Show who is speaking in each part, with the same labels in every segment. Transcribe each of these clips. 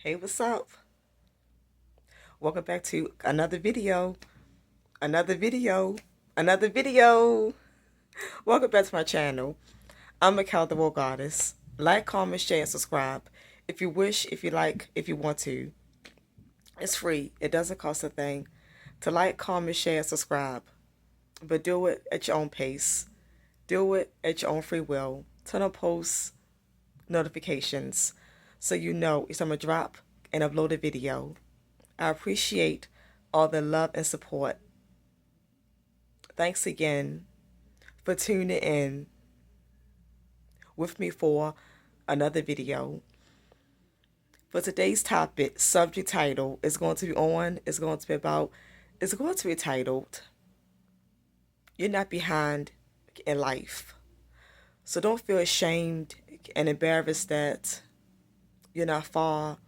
Speaker 1: Hey, what's up? Welcome back to another video. Another video. Another video. Welcome back to my channel. I'm Mikhail the World Goddess. Like, comment, share, and subscribe. If you wish, if you like, if you want to. It's free. It doesn't cost a thing to like, comment, share, and subscribe. But do it at your own pace. Do it at your own free will. Turn on post notifications so you know it's time to drop and upload a video. I appreciate all the love and support. Thanks again for tuning in with me for another video. For today's topic, subject title is going to be titled, You're Not Behind in Life. So don't feel ashamed and embarrassed that you're not far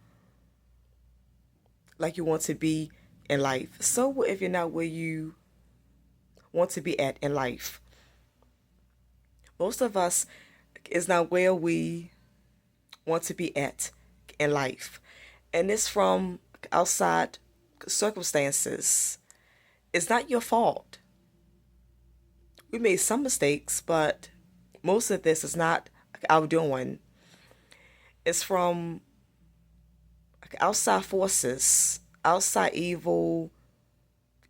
Speaker 1: like you want to be in life. So what if you're not where you want to be at in life? Most of us is not where we want to be at in life. And it's from outside circumstances. It's not your fault. We made some mistakes, but most of this is not our doing. It's from outside forces, outside evil,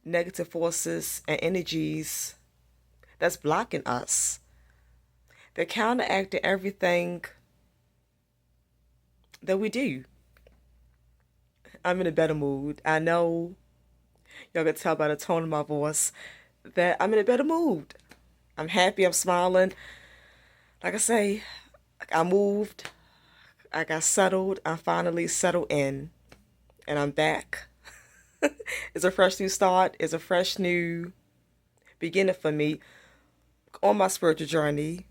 Speaker 1: negative forces and energies that's blocking us. They're counteracting everything that we do. I'm in a better mood. I know y'all can tell by the tone of my voice that I'm in a better mood. I'm happy, I'm smiling. Like I say, I moved, I got settled, I'm finally settled in, and I'm back. It's a fresh new start, it's a fresh new beginning for me on my spiritual journey,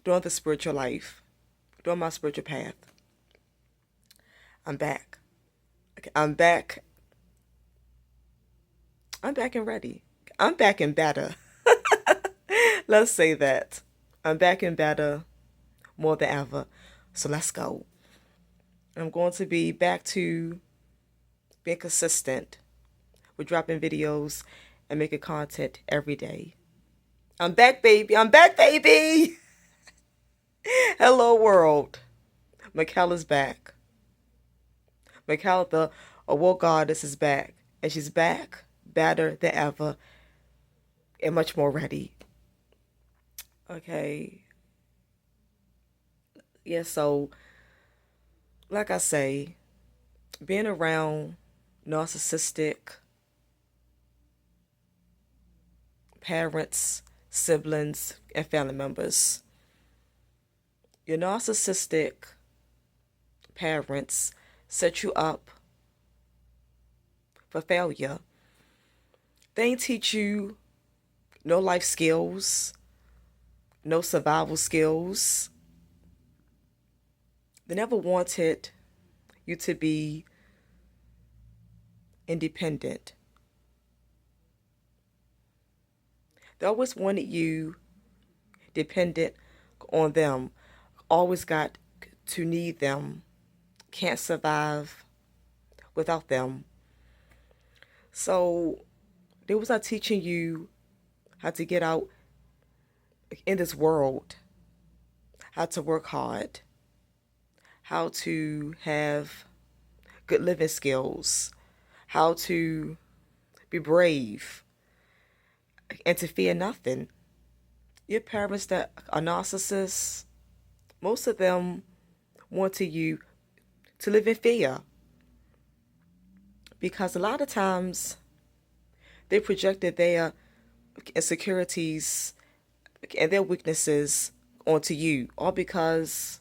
Speaker 1: doing the spiritual life, doing my spiritual path. I'm back. I'm back. I'm back and ready. I'm back and better. Let's say that. I'm back and better more than ever. So let's go. I'm going to be back to being consistent with dropping videos and making content every day. I'm back, baby. I'm back, baby. Hello, world. Mikhail is back. Mikhail, the World Goddess, is back. And she's back better than ever and much more ready. Okay. Yeah, so, like I say, being around narcissistic parents, siblings, and family members. Your narcissistic parents set you up for failure. They ain't teach you no life skills, no survival skills. They never wanted you to be independent. They always wanted you dependent on them, always got to need them, can't survive without them. So they was not teaching you how to get out in this world, how to work hard, how to have good living skills, how to be brave, and to fear nothing. Your parents that are narcissists, most of them wanted you to live in fear. Because a lot of times they projected their insecurities and their weaknesses onto you, all because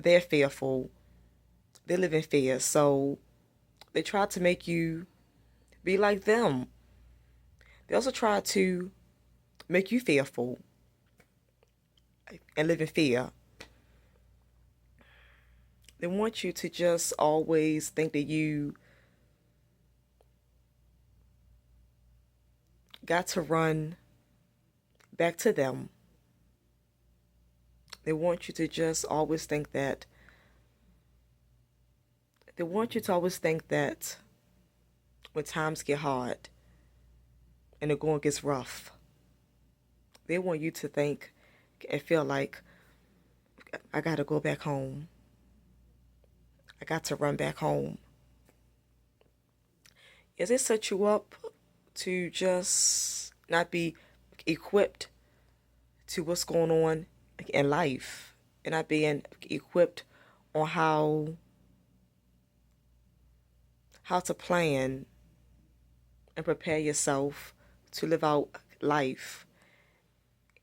Speaker 1: they're fearful. They live in fear. So they try to make you be like them. They also try to make you fearful and live in fear. They want you to just always think that you got to run back to them. They want you to just always think that They want you to always think that when times get hard and the going gets rough, they want you to think and feel like, I got to go back home. I got to run back home. Is it set you up to just not be equipped to what's going on in life and not being equipped on how to plan and prepare yourself to live out life,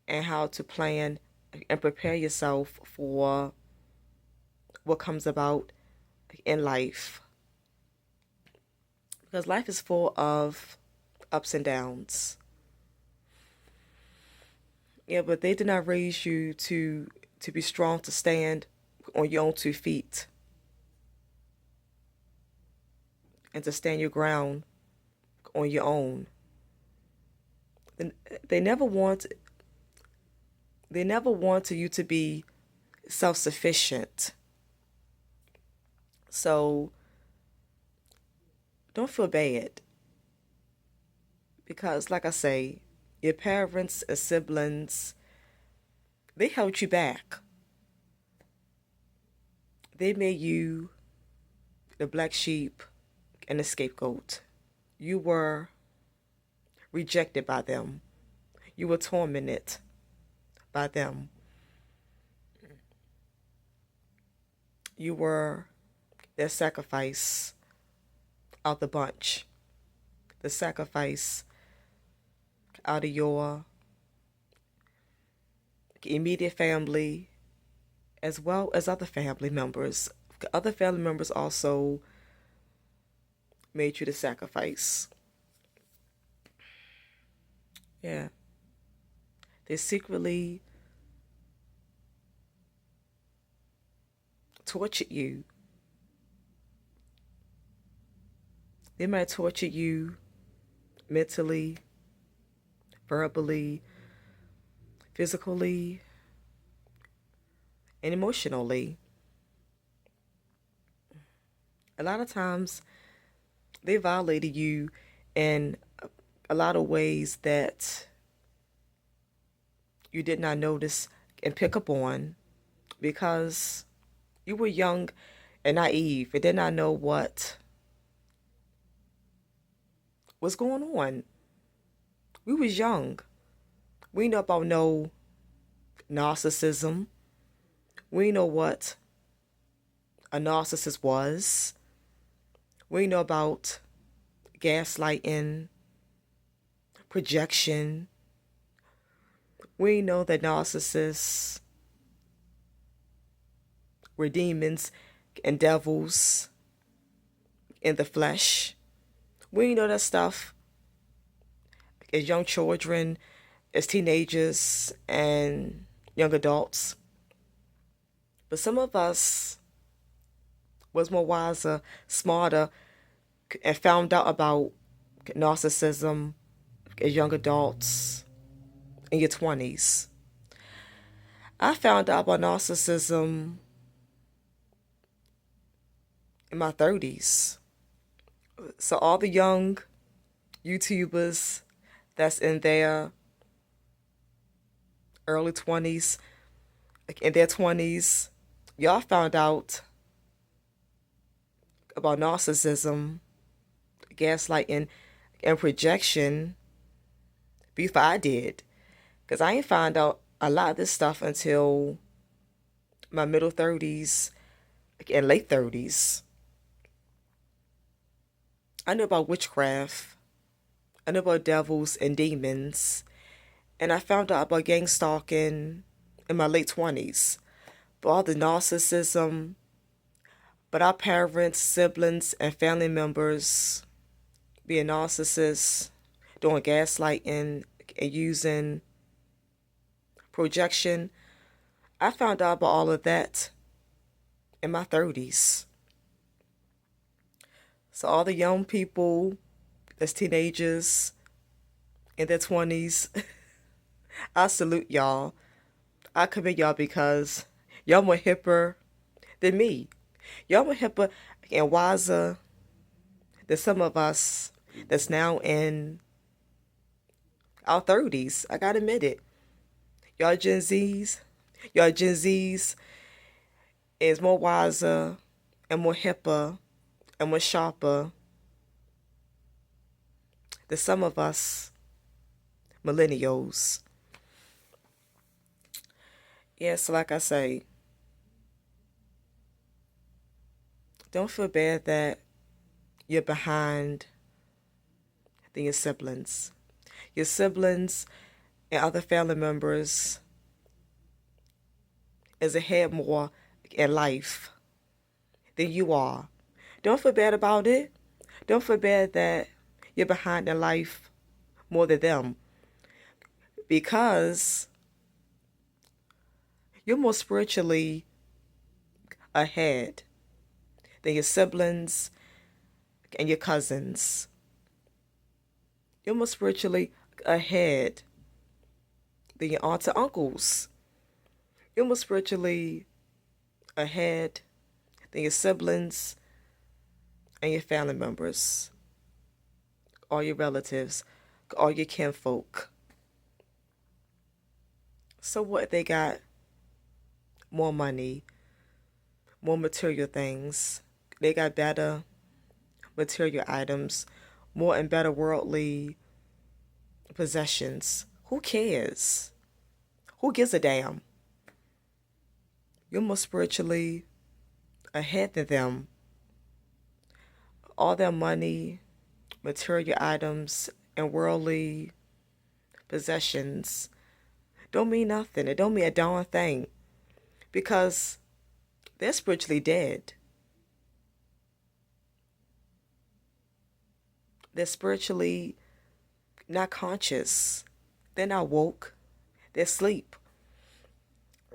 Speaker 1: and how to plan and prepare yourself for what comes about in life? Because life is full of ups and downs. Yeah, but they did not raise you to be strong, to stand on your own 2 feet, and to stand your ground on your own. They never want they never wanted you to be self-sufficient. So don't feel bad, because like I say, your parents and siblings, they held you back. They made you the black sheep and the scapegoat. You were rejected by them. You were tormented by them. You were their sacrifice out the bunch. The sacrifice out of your immediate family, as well as other family members. Other family members also made you the sacrifice. Yeah. They secretly tortured you. They might torture you mentally, verbally, physically, and emotionally. A lot of times, they violated you in a lot of ways that you did not notice and pick up on, because you were young and naive and did not know what was going on. We was young. We know about no narcissism. We know what a narcissist was. We know about gaslighting, projection. We know that narcissists were demons and devils in the flesh. We know that stuff as young children, as teenagers, and young adults. But some of us was more wiser, smarter, and found out about narcissism as young adults in your 20s. I found out about narcissism in my 30s. So all the young YouTubers that's in their early 20s, like in their 20s, y'all found out about narcissism, gaslighting, and projection before I did. Because I ain't found out a lot of this stuff until my middle 30s and late 30s. I knew about witchcraft. I knew about devils and demons. And I found out about gang stalking in my late 20s. But all the narcissism, but our parents, siblings, and family members being narcissists, doing gaslighting, and using projection, I found out about all of that in my 30s. So all the young people that's teenagers in their 20s, I salute y'all. I commend y'all, because y'all more hipper than me. Y'all more hipper and wiser than some of us that's now in our 30s. I gotta admit it. Y'all Gen Zs, y'all Gen Zs is more wiser and more hipper and more sharper than some of us millennials. Yeah, so like I say, don't feel bad that you're behind than your siblings. Your siblings and other family members is ahead more in life than you are. Don't feel bad about it. Don't feel bad that you're behind in life more than them because you're more spiritually ahead than your siblings and your cousins. You're more spiritually ahead than your aunts and uncles. You're more spiritually ahead than your siblings and your family members, all your relatives, all your kinfolk. So what if they got more money, more material things? They got better material items, more and better worldly possessions. Who cares? Who gives a damn? You're more spiritually ahead than them. All their money, material items, and worldly possessions don't mean nothing. It don't mean a darn thing because they're spiritually dead. They're spiritually not conscious. They're not woke. They're asleep.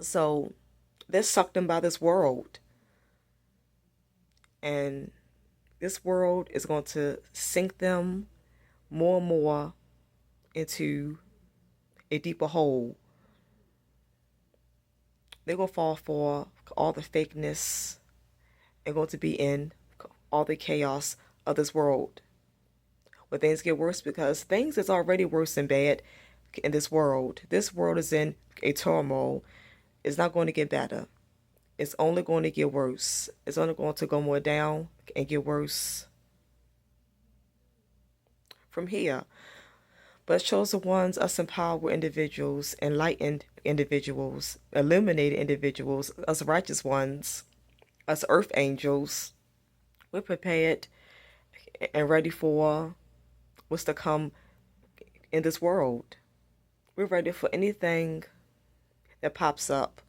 Speaker 1: So they're sucked in by this world. And this world is going to sink them more and more into a deeper hole. They're going to fall for all the fakeness and going to be in all the chaos of this world. Where things get worse because things is already worse than bad in this world. This world is in a turmoil. It's not going to get better. It's only going to get worse. It's only going to go more down and get worse from here. But chosen ones, us empowered individuals, enlightened individuals, illuminated individuals, us righteous ones, us earth angels, we're prepared and ready for what's to come in this world. We're ready for anything that pops up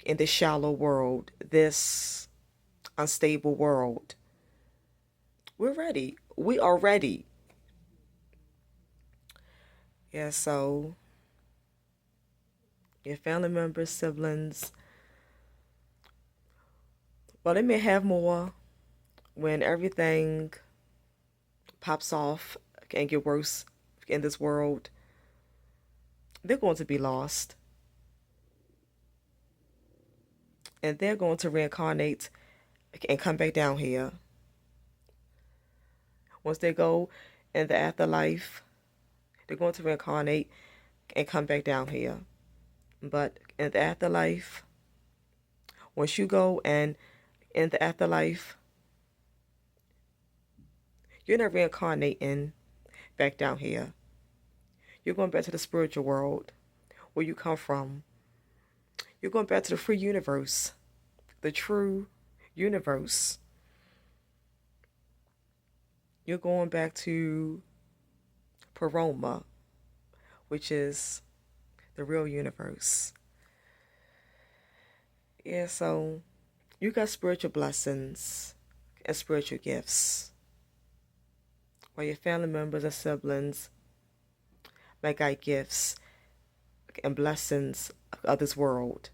Speaker 1: in this shallow world, this unstable world. We're ready. We are ready. Yeah, so your family members, siblings, well, they may have more when everything pops off and get worse in this world. They're going to be lost. And they're going to reincarnate and come back down here. Once they go in the afterlife, they're going to reincarnate and come back down here. But in the afterlife, once you go and in the afterlife, you're not reincarnating back down here. You're going back to the spiritual world where you come from. You're going back to the free universe, the true universe. You're going back to Paroma, which is the real universe. Yeah, so you got spiritual blessings and spiritual gifts. While your family members and siblings may got gifts and blessings of this world.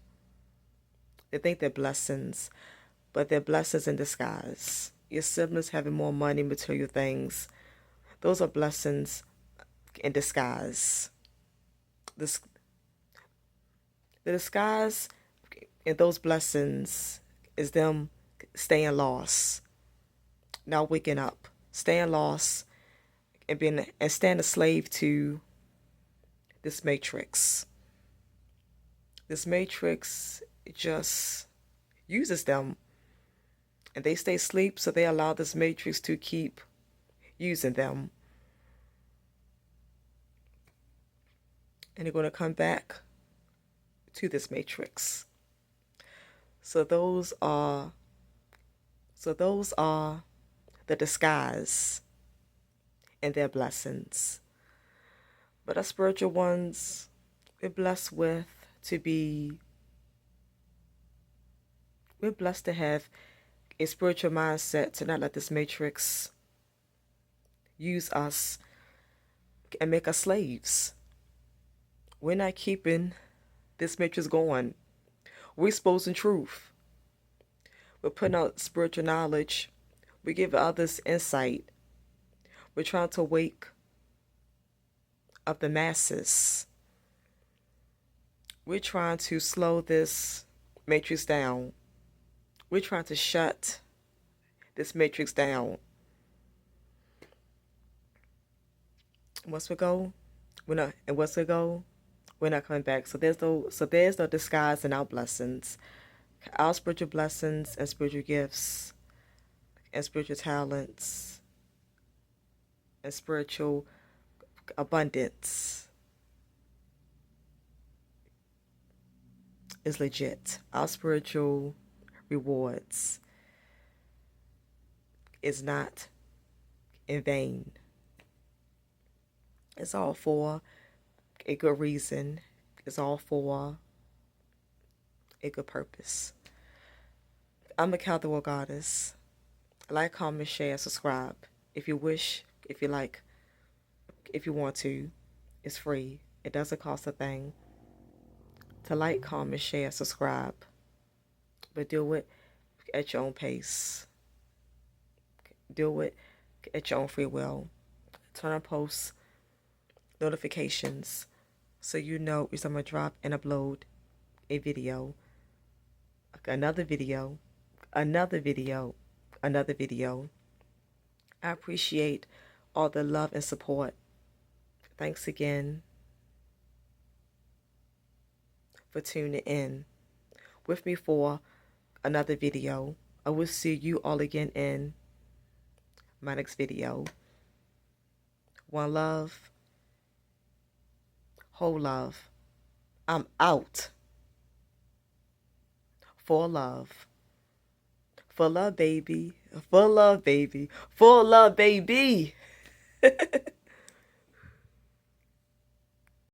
Speaker 1: They think they're blessings, but they're blessings in disguise. Your siblings having more money, material things, those are blessings in disguise. The disguise in those blessings is them staying lost, not waking up, staying lost, and staying a slave to this matrix. This matrix just uses them, and they stay asleep, so they allow this matrix to keep using them. And they're going to come back to this matrix. So those are the disguise and their blessings. But our spiritual ones, we're blessed to have a spiritual mindset to not let this matrix use us and make us slaves. We're not keeping this matrix going. We're exposing truth. We're putting out spiritual knowledge. We're giving others insight. We're trying to wake up the masses. We're trying to slow this matrix down. We're trying to shut this matrix down. Once we go, we're not coming back. So there's no disguise in our blessings. Our spiritual blessings and spiritual gifts and spiritual talents and spiritual abundance is legit. Our spiritual rewards is not in vain. It's all for a good reason. It's all for a good purpose. I'm a Cowboy Goddess. Like, comment, share, subscribe. If you wish, if you like, if you want to, it's free. It doesn't cost a thing to like, comment, share, subscribe. But do it at your own pace. Do it at your own free will. Turn on post notifications so you know if I'm going to drop and upload a video, another video. I appreciate all the love and support. Thanks again for tuning in with me for another video. I will see you all again in my next video. One love, whole love. I'm out. For love. For love, baby. For love, baby. For love, baby.